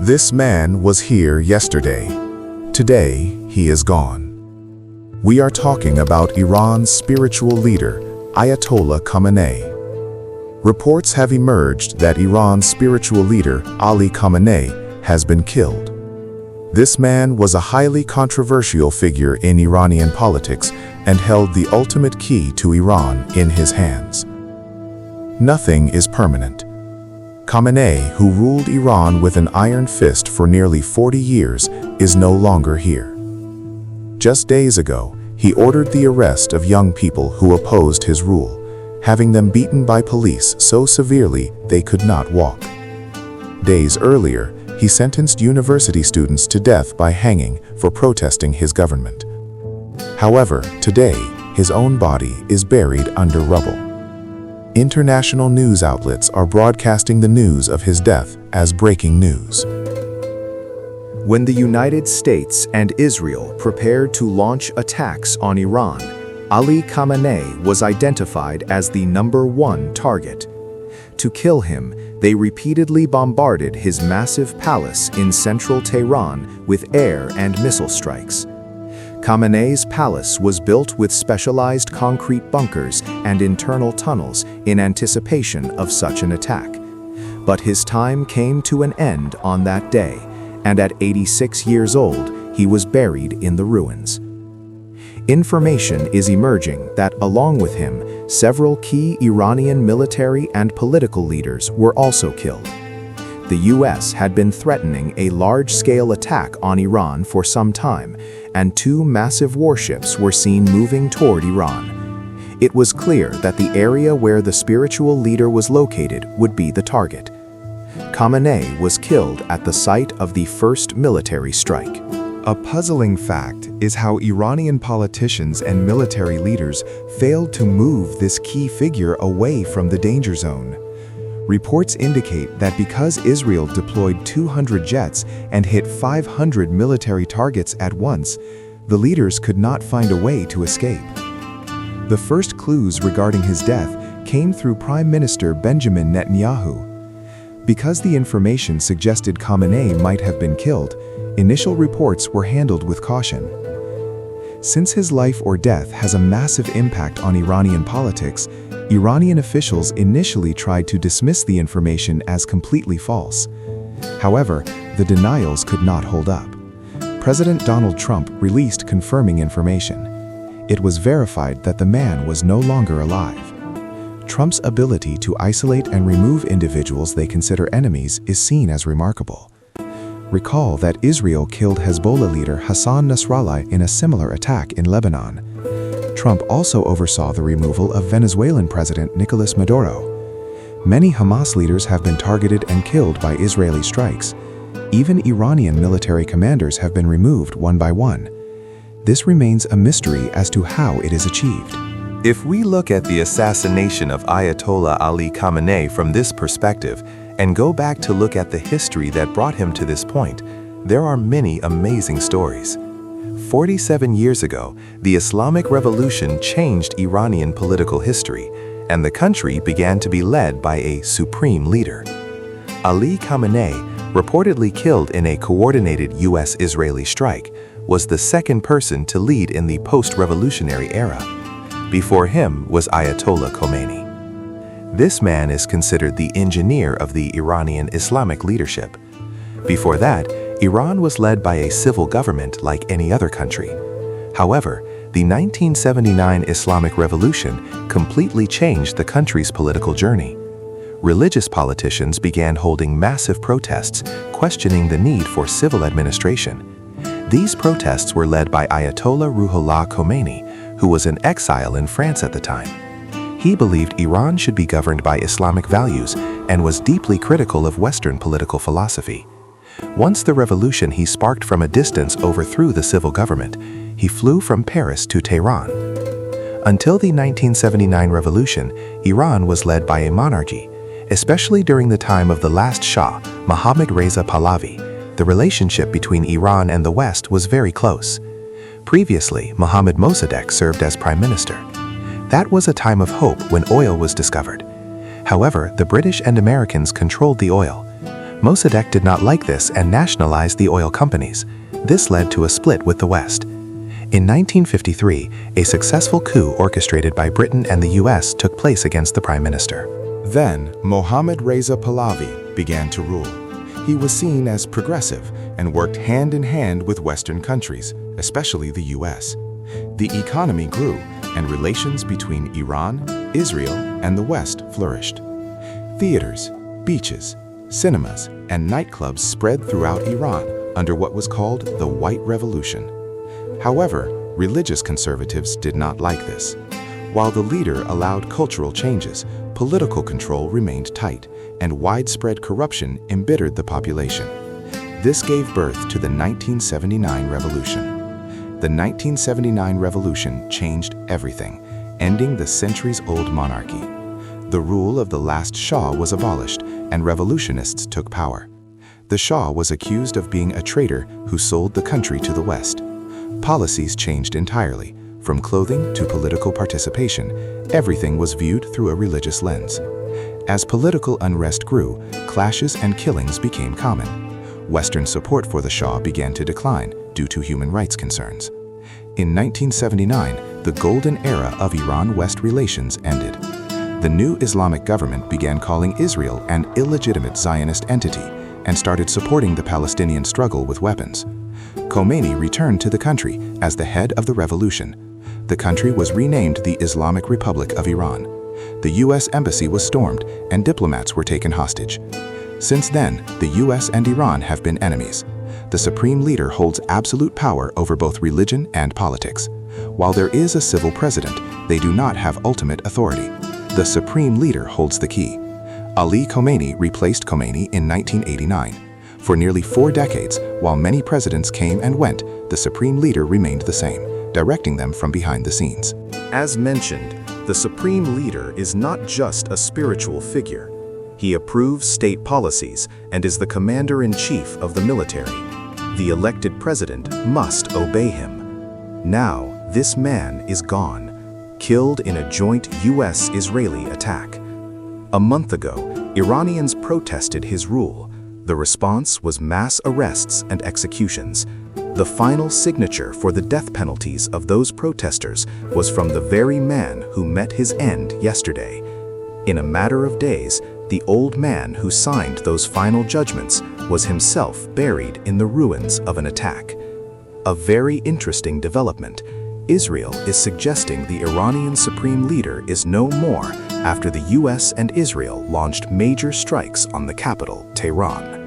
This man was here yesterday. Today, he is gone. We are talking about Iran's spiritual leader, Ayatollah Khamenei. Reports have emerged that Iran's spiritual leader, Ali Khamenei, has been killed. This man was a highly controversial figure in Iranian politics and held the ultimate key to Iran in his hands. Nothing is permanent. Khamenei, who ruled Iran with an iron fist for nearly 40 years, is no longer here. Just days ago, he ordered the arrest of young people who opposed his rule, having them beaten by police so severely they could not walk. Days earlier, he sentenced university students to death by hanging for protesting his government. However, today, his own body is buried under rubble. International news outlets are broadcasting the news of his death as breaking news. When the United States and Israel prepared to launch attacks on Iran, Ali Khamenei was identified as the #1 target. To kill him, they repeatedly bombarded his massive palace in central Tehran with air and missile strikes. Khamenei's palace was built with specialized concrete bunkers and internal tunnels in anticipation of such an attack. But his time came to an end on that day, and at 86 years old, he was buried in the ruins. Information is emerging that, along with him, several key Iranian military and political leaders were also killed. The US had been threatening a large-scale attack on Iran for some time, and 2 massive warships were seen moving toward Iran. It was clear that the area where the spiritual leader was located would be the target. Khamenei was killed at the site of the first military strike. A puzzling fact is how Iranian politicians and military leaders failed to move this key figure away from the danger zone. Reports indicate that because Israel deployed 200 jets and hit 500 military targets at once, the leaders could not find a way to escape. The first clues regarding his death came through Prime Minister Benjamin Netanyahu. Because the information suggested Khamenei might have been killed, initial reports were handled with caution. Since his life or death has a massive impact on Iranian politics, Iranian officials initially tried to dismiss the information as completely false. However, the denials could not hold up. President Donald Trump released confirming information. It was verified that the man was no longer alive. Trump's ability to isolate and remove individuals they consider enemies is seen as remarkable. Recall that Israel killed Hezbollah leader Hassan Nasrallah in a similar attack in Lebanon. Trump also oversaw the removal of Venezuelan President Nicolas Maduro. Many Hamas leaders have been targeted and killed by Israeli strikes. Even Iranian military commanders have been removed one by one. This remains a mystery as to how it is achieved. If we look at the assassination of Ayatollah Ali Khamenei from this perspective and go back to look at the history that brought him to this point, there are many amazing stories. 47 years ago, the Islamic Revolution changed Iranian political history, and the country began to be led by a supreme leader. Ali Khamenei, reportedly killed in a coordinated US-Israeli strike, was the second person to lead in the post-revolutionary era. Before him was Ayatollah Khomeini. This man is considered the engineer of the Iranian Islamic leadership. Before that, Iran was led by a civil government like any other country. However, the 1979 Islamic Revolution completely changed the country's political journey. Religious politicians began holding massive protests, questioning the need for civil administration. These protests were led by Ayatollah Ruhollah Khomeini, who was in exile in France at the time. He believed Iran should be governed by Islamic values and was deeply critical of Western political philosophy. Once the revolution he sparked from a distance overthrew the civil government, he flew from Paris to Tehran. Until the 1979 revolution, Iran was led by a monarchy. Especially during the time of the last Shah, Mohammed Reza Pahlavi, the relationship between Iran and the West was very close. Previously, Mohammad Mossadegh served as prime minister. That was a time of hope when oil was discovered. However, the British and Americans controlled the oil. Mossadegh did not like this and nationalized the oil companies. This led to a split with the West. In 1953, a successful coup orchestrated by Britain and the US took place against the Prime Minister. Then, Mohammed Reza Pahlavi began to rule. He was seen as progressive and worked hand in hand with Western countries, especially the US. The economy grew, and relations between Iran, Israel, and the West flourished. Theaters, beaches, cinemas, and nightclubs spread throughout Iran under what was called the White Revolution. However, religious conservatives did not like this. While the leader allowed cultural changes, political control remained tight, and widespread corruption embittered the population. This gave birth to the 1979 revolution. The 1979 revolution changed everything, ending the centuries-old monarchy. The rule of the last Shah was abolished, and revolutionists took power. The Shah was accused of being a traitor who sold the country to the West. Policies changed entirely. From clothing to political participation, everything was viewed through a religious lens. As political unrest grew, clashes and killings became common. Western support for the Shah began to decline due to human rights concerns. In 1979, the golden era of Iran-West relations ended. The new Islamic government began calling Israel an illegitimate Zionist entity and started supporting the Palestinian struggle with weapons. Khamenei returned to the country as the head of the revolution. The country was renamed the Islamic Republic of Iran. The U.S. embassy was stormed and diplomats were taken hostage. Since then, the U.S. and Iran have been enemies. The supreme leader holds absolute power over both religion and politics. While there is a civil president, they do not have ultimate authority. The supreme leader holds the key. Ali Khamenei replaced Khamenei in 1989. For nearly 4 decades, while many presidents came and went, the supreme leader remained the same, directing them from behind the scenes. As mentioned, the supreme leader is not just a spiritual figure. He approves state policies and is the commander-in-chief of the military. The elected president must obey him. Now, this man is gone, killed in a joint US-Israeli attack. A month ago, Iranians protested his rule. The response was mass arrests and executions. The final signature for the death penalties of those protesters was from the very man who met his end yesterday. In a matter of days, the old man who signed those final judgments was himself buried in the ruins of an attack. A very interesting development. Israel is suggesting the Iranian supreme leader is no more after the US and Israel launched major strikes on the capital, Tehran.